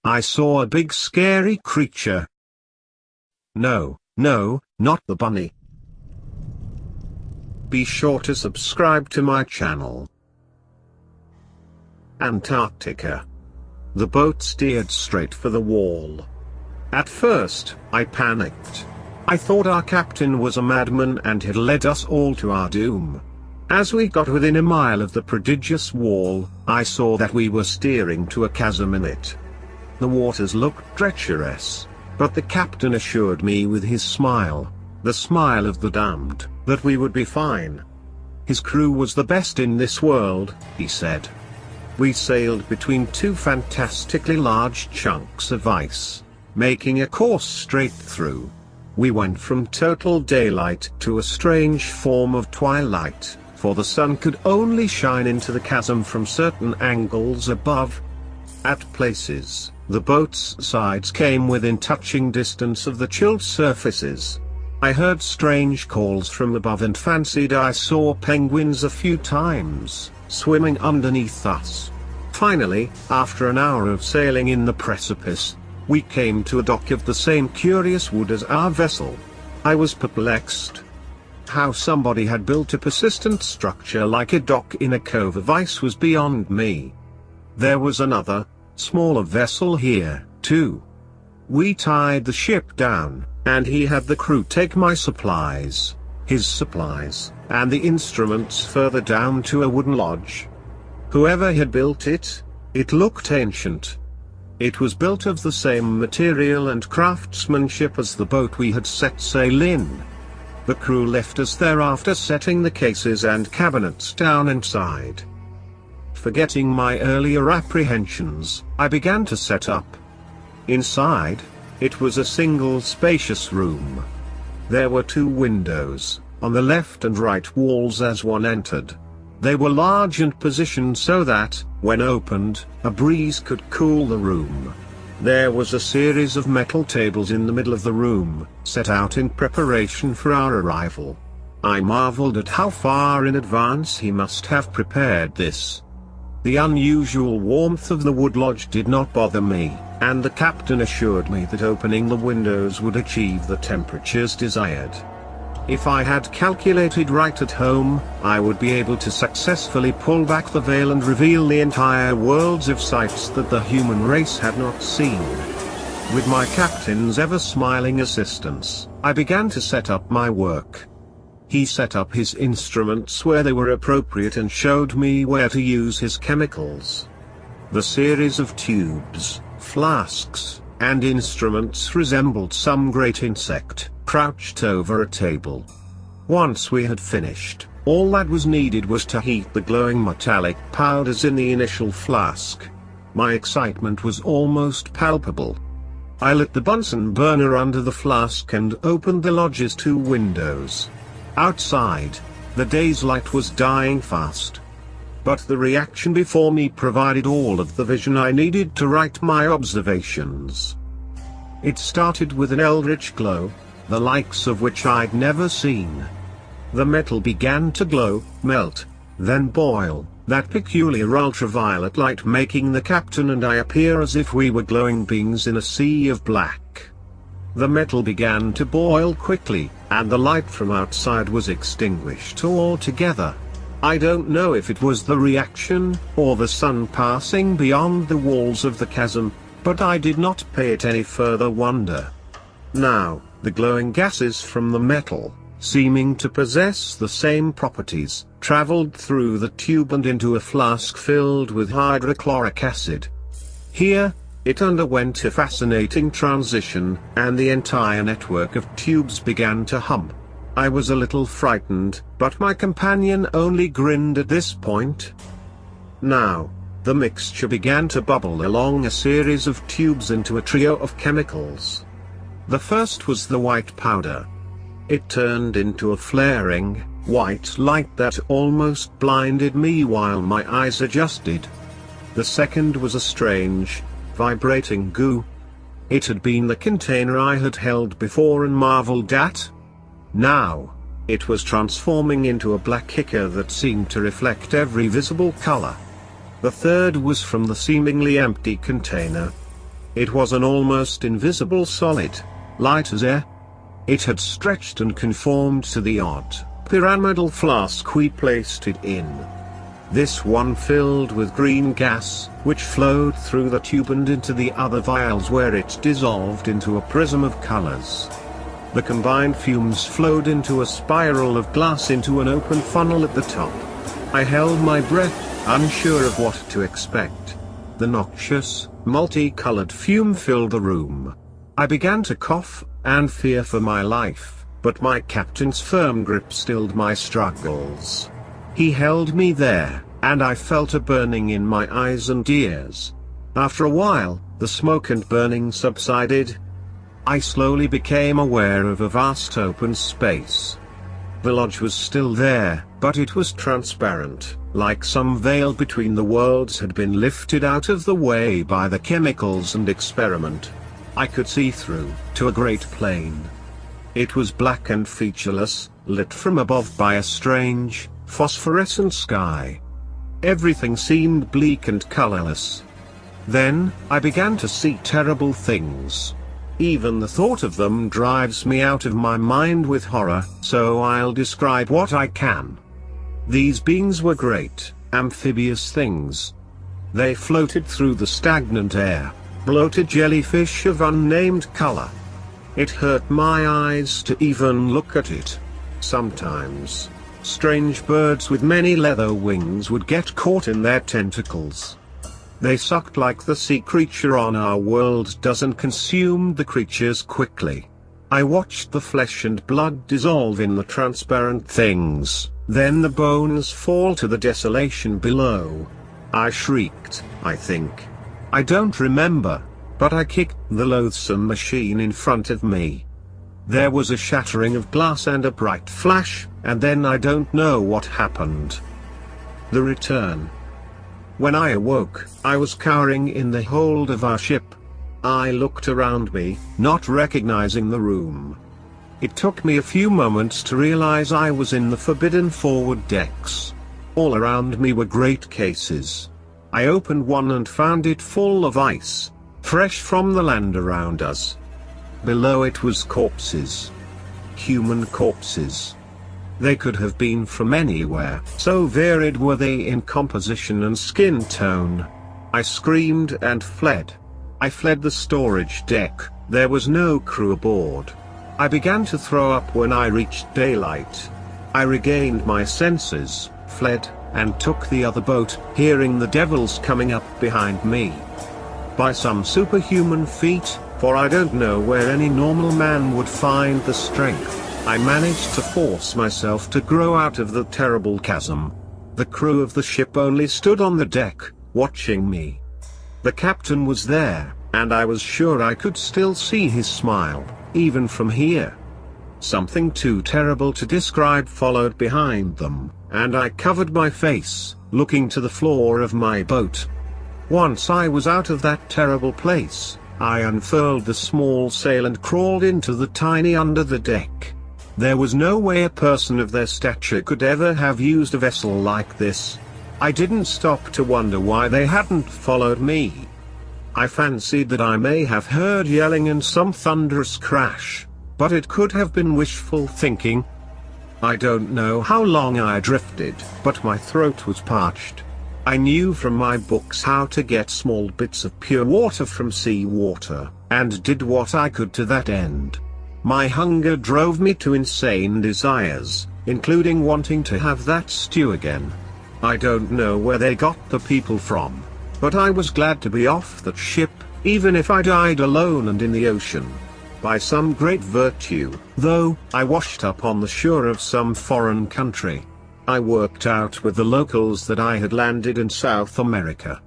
I saw a big scary creature. No, no, not the bunny. Be sure to subscribe to my channel. Antarctica. The boat steered straight for the wall. At first, I panicked. I thought our captain was a madman and had led us all to our doom. As we got within a mile of the prodigious wall, I saw that we were steering to a chasm in it. The waters looked treacherous, but the captain assured me with his smile, the smile of the damned, that we would be fine. His crew was the best in this world, he said. We sailed between two fantastically large chunks of ice, making a course straight through. We went from total daylight to a strange form of twilight, for the sun could only shine into the chasm from certain angles above. At places, the boat's sides came within touching distance of the chilled surfaces. I heard strange calls from above and fancied I saw penguins a few times, swimming underneath us. Finally, after an hour of sailing in the precipice, we came to a dock of the same curious wood as our vessel. I was perplexed. How somebody had built a persistent structure like a dock in a cove of ice was beyond me. There was another, smaller vessel here, too. We tied the ship down, and he had the crew take my supplies, his supplies, and the instruments further down to a wooden lodge. Whoever had built it, it looked ancient. It was built of the same material and craftsmanship as the boat we had set sail in. The crew left us there after setting the cases and cabinets down inside. Forgetting my earlier apprehensions, I began to set up. Inside, it was a single spacious room. There were two windows, on the left and right walls as one entered. They were large and positioned so that, when opened, a breeze could cool the room. There was a series of metal tables in the middle of the room, set out in preparation for our arrival. I marveled at how far in advance he must have prepared this. The unusual warmth of the wood lodge did not bother me, and the captain assured me that opening the windows would achieve the temperatures desired. If I had calculated right at home, I would be able to successfully pull back the veil and reveal the entire worlds of sights that the human race had not seen. With my captain's ever-smiling assistance, I began to set up my work. He set up his instruments where they were appropriate and showed me where to use his chemicals. The series of tubes, flasks, and instruments resembled some great insect, crouched over a table. Once we had finished, all that was needed was to heat the glowing metallic powders in the initial flask. My excitement was almost palpable. I lit the Bunsen burner under the flask and opened the lodge's two windows. Outside, the day's light was dying fast. But the reaction before me provided all of the vision I needed to write my observations. It started with an eldritch glow, the likes of which I'd never seen. The metal began to glow, melt, then boil, that peculiar ultraviolet light making the captain and I appear as if we were glowing beings in a sea of black. The metal began to boil quickly, and the light from outside was extinguished altogether. I don't know if it was the reaction, or the sun passing beyond the walls of the chasm, but I did not pay it any further wonder. Now, the glowing gases from the metal, seeming to possess the same properties, traveled through the tube and into a flask filled with hydrochloric acid. Here, it underwent a fascinating transition, and the entire network of tubes began to hum. I was a little frightened, but my companion only grinned at this point. Now, the mixture began to bubble along a series of tubes into a trio of chemicals. The first was the white powder. It turned into a flaring, white light that almost blinded me while my eyes adjusted. The second was a strange, vibrating goo. It had been the container I had held before and marveled at. Now, it was transforming into a black ichor that seemed to reflect every visible color. The third was from the seemingly empty container. It was an almost invisible solid, light as air. It had stretched and conformed to the odd, pyramidal flask we placed it in. This one filled with green gas, which flowed through the tube and into the other vials where it dissolved into a prism of colors. The combined fumes flowed into a spiral of glass into an open funnel at the top. I held my breath, unsure of what to expect. The noxious, multicolored fume filled the room. I began to cough, and fear for my life, but my captain's firm grip stilled my struggles. He held me there, and I felt a burning in my eyes and ears. After a while, the smoke and burning subsided. I slowly became aware of a vast open space. The lodge was still there, but it was transparent, like some veil between the worlds had been lifted out of the way by the chemicals and experiment. I could see through to a great plain. It was black and featureless, lit from above by a strange, phosphorescent sky. Everything seemed bleak and colorless. Then, I began to see terrible things. Even the thought of them drives me out of my mind with horror, so I'll describe what I can. These beings were great, amphibious things. They floated through the stagnant air, bloated jellyfish of unnamed color. It hurt my eyes to even look at it. Sometimes, strange birds with many leather wings would get caught in their tentacles. They sucked like the sea creature on our world does and consumed the creatures quickly. I watched the flesh and blood dissolve in the transparent things, then the bones fall to the desolation below. I shrieked, I think. I don't remember, but I kicked the loathsome machine in front of me. There was a shattering of glass and a bright flash, and then I don't know what happened. The return. When I awoke, I was cowering in the hold of our ship. I looked around me, not recognizing the room. It took me a few moments to realize I was in the forbidden forward decks. All around me were great cases. I opened one and found it full of ice, fresh from the land around us. Below it was corpses. Human corpses. They could have been from anywhere, so varied were they in composition and skin tone. I screamed and fled. I fled the storage deck. There was no crew aboard. I began to throw up when I reached daylight. I regained my senses, fled, and took the other boat, hearing the devils coming up behind me. By some superhuman feat, for I don't know where any normal man would find the strength, I managed to force myself to grow out of the terrible chasm. The crew of the ship only stood on the deck, watching me. The captain was there, and I was sure I could still see his smile, even from here. Something too terrible to describe followed behind them, and I covered my face, looking to the floor of my boat. Once I was out of that terrible place, I unfurled the small sail and crawled into the tiny under the deck. There was no way a person of their stature could ever have used a vessel like this. I didn't stop to wonder why they hadn't followed me. I fancied that I may have heard yelling and some thunderous crash, but it could have been wishful thinking. I don't know how long I drifted, but my throat was parched. I knew from my books how to get small bits of pure water from sea water, and did what I could to that end. My hunger drove me to insane desires, including wanting to have that stew again. I don't know where they got the people from, but I was glad to be off that ship, even if I died alone and in the ocean. By some great virtue, though, I washed up on the shore of some foreign country. I worked out with the locals that I had landed in South America.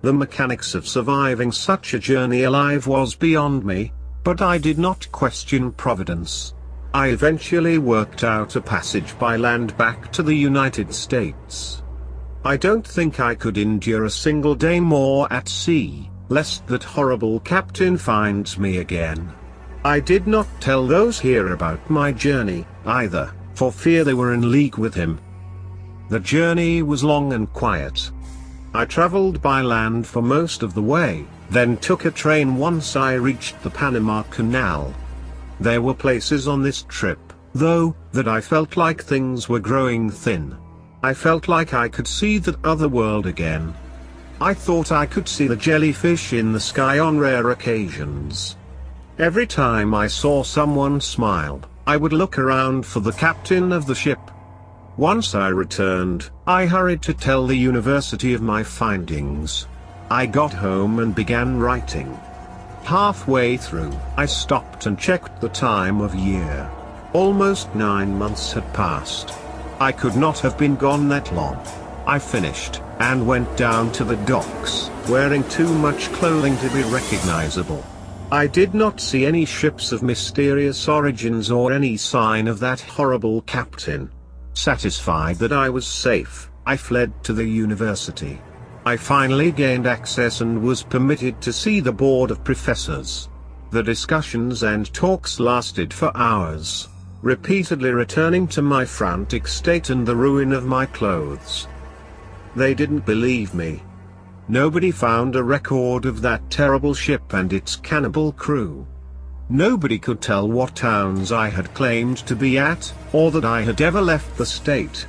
The mechanics of surviving such a journey alive was beyond me, but I did not question Providence. I eventually worked out a passage by land back to the United States. I don't think I could endure a single day more at sea, lest that horrible captain finds me again. I did not tell those here about my journey, either, for fear they were in league with him. The journey was long and quiet. I traveled by land for most of the way, then took a train once I reached the Panama Canal. There were places on this trip, though, that I felt like things were growing thin. I felt like I could see that other world again. I thought I could see the jellyfish in the sky on rare occasions. Every time I saw someone smile, I would look around for the captain of the ship. Once I returned, I hurried to tell the university of my findings. I got home and began writing. Halfway through, I stopped and checked the time of year. Almost 9 months had passed. I could not have been gone that long. I finished, and went down to the docks, wearing too much clothing to be recognizable. I did not see any ships of mysterious origins or any sign of that horrible captain. Satisfied that I was safe, I fled to the university. I finally gained access and was permitted to see the board of professors. The discussions and talks lasted for hours, repeatedly returning to my frantic state and the ruin of my clothes. They didn't believe me. Nobody found a record of that terrible ship and its cannibal crew. Nobody could tell what towns I had claimed to be at, or that I had ever left the state.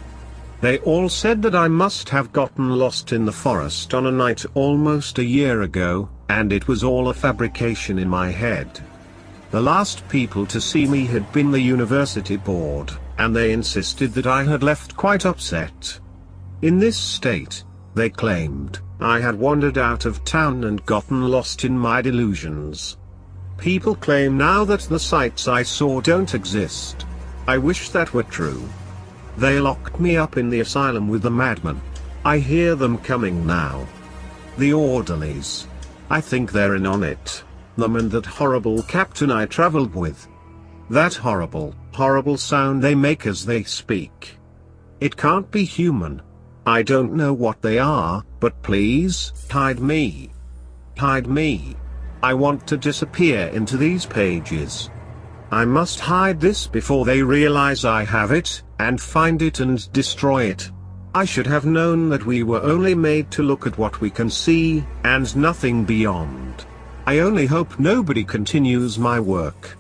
They all said that I must have gotten lost in the forest on a night almost a year ago, and it was all a fabrication in my head. The last people to see me had been the university board, and they insisted that I had left quite upset. In this state, they claimed, I had wandered out of town and gotten lost in my delusions. People claim now that the sights I saw don't exist. I wish that were true. They locked me up in the asylum with the madmen. I hear them coming now. The orderlies. I think they're in on it. Them and that horrible captain I traveled with. That horrible, horrible sound they make as they speak. It can't be human. I don't know what they are, but please, hide me. Hide me. I want to disappear into these pages. I must hide this before they realize I have it, and find it and destroy it. I should have known that we were only made to look at what we can see, and nothing beyond. I only hope nobody continues my work.